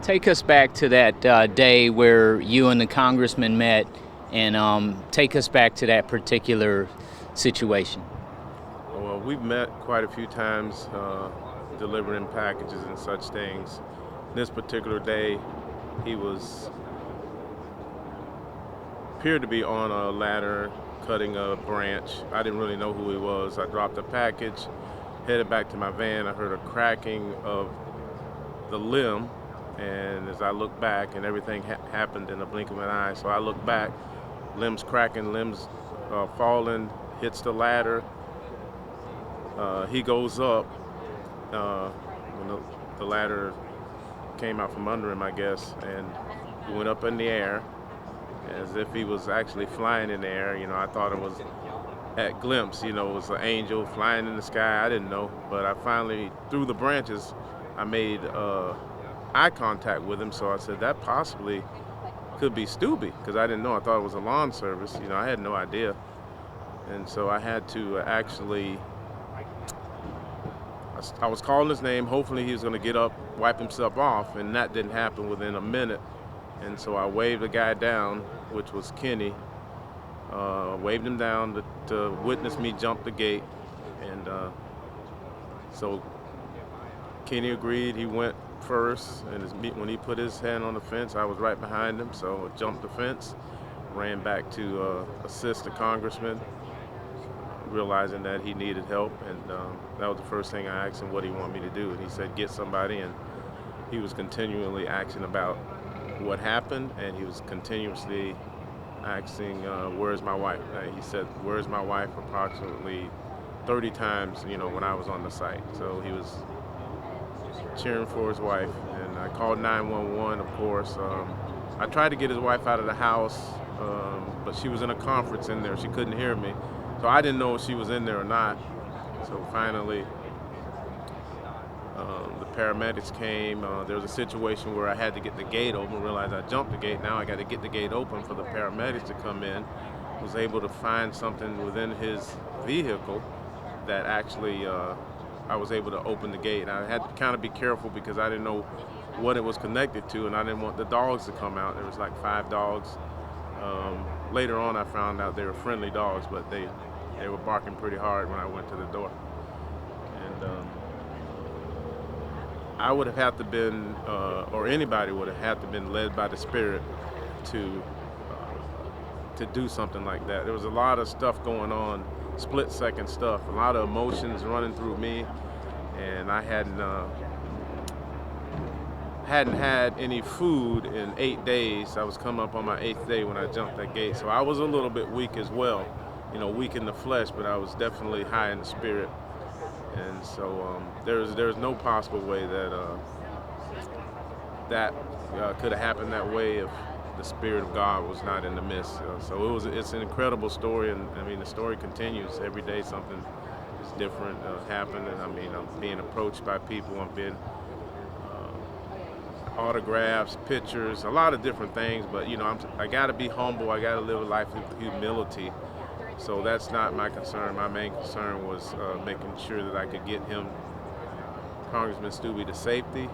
Take us back to that day where you and the congressman met, and take us back to that particular situation. Well, we've met quite a few times delivering packages and such things. This particular day, he appeared to be on a ladder cutting a branch. I didn't really know who he was. I dropped a package, headed back to my van. I heard a cracking of the limb, and as I looked back, and everything happened in the blink of an eye. So I looked back, limbs cracking, limbs falling, hits the ladder. He goes up when the ladder came out from under him, I guess, and he went up in the air as if he was actually flying in the air. You know, I thought it was at glimpse, you know, it was an angel flying in the sky. I didn't know, but I finally, through the branches, I made eye contact with him. So I said, that possibly could be Steube, because I didn't know. I thought it was a lawn service. You know, I had no idea. And so I had to I was calling his name. Hopefully he was going to get up, wipe himself off, and that didn't happen within a minute. And so I waved the guy down, which was Kenny, waved him down to witness me jump the gate. And so Kenny agreed. He went first, and when he put his hand on the fence, I was right behind him. So I jumped the fence, ran back to assist the congressman, realizing that he needed help. And that was the first thing I asked him what he wanted me to do. And he said, get somebody. And he was continually asking about what happened, and he was continuously asking, where's my wife? He said, where's my wife, approximately 30 times, you know, when I was on the site. So he was cheering for his wife, and I called 911, of course. I tried to get his wife out of the house, but she was in a conference in there. She couldn't hear me, so I didn't know if she was in there or not. So finally, the paramedics came. There was a situation where I had to get the gate open, realized I jumped the gate. Now I got to get the gate open for the paramedics to come in. Was able to find something within his vehicle that actually I was able to open the gate. I had to kind of be careful because I didn't know what it was connected to, and I didn't want the dogs to come out. There was like 5 dogs. Later on I found out they were friendly dogs, but they were barking pretty hard when I went to the door. And I would have had to been, or anybody would have had to been led by the Spirit to do something like that. There was a lot of stuff going on, split-second stuff, a lot of emotions running through me, and I hadn't had any food in 8 days. I was coming up on my 8th day when I jumped that gate, so I was a little bit weak as well, you know, weak in the flesh, but I was definitely high in the spirit. And so there's no possible way that could have happened that way if the Spirit of God was not in the midst. So it's an incredible story, and I mean the story continues. Every day something is different happening. I mean, I'm being approached by people. I'm being autographs, pictures, a lot of different things. But you know, I got to be humble. I got to live a life of humility. So that's not my concern. My main concern was making sure that I could get him, Congressman Steube, to safety,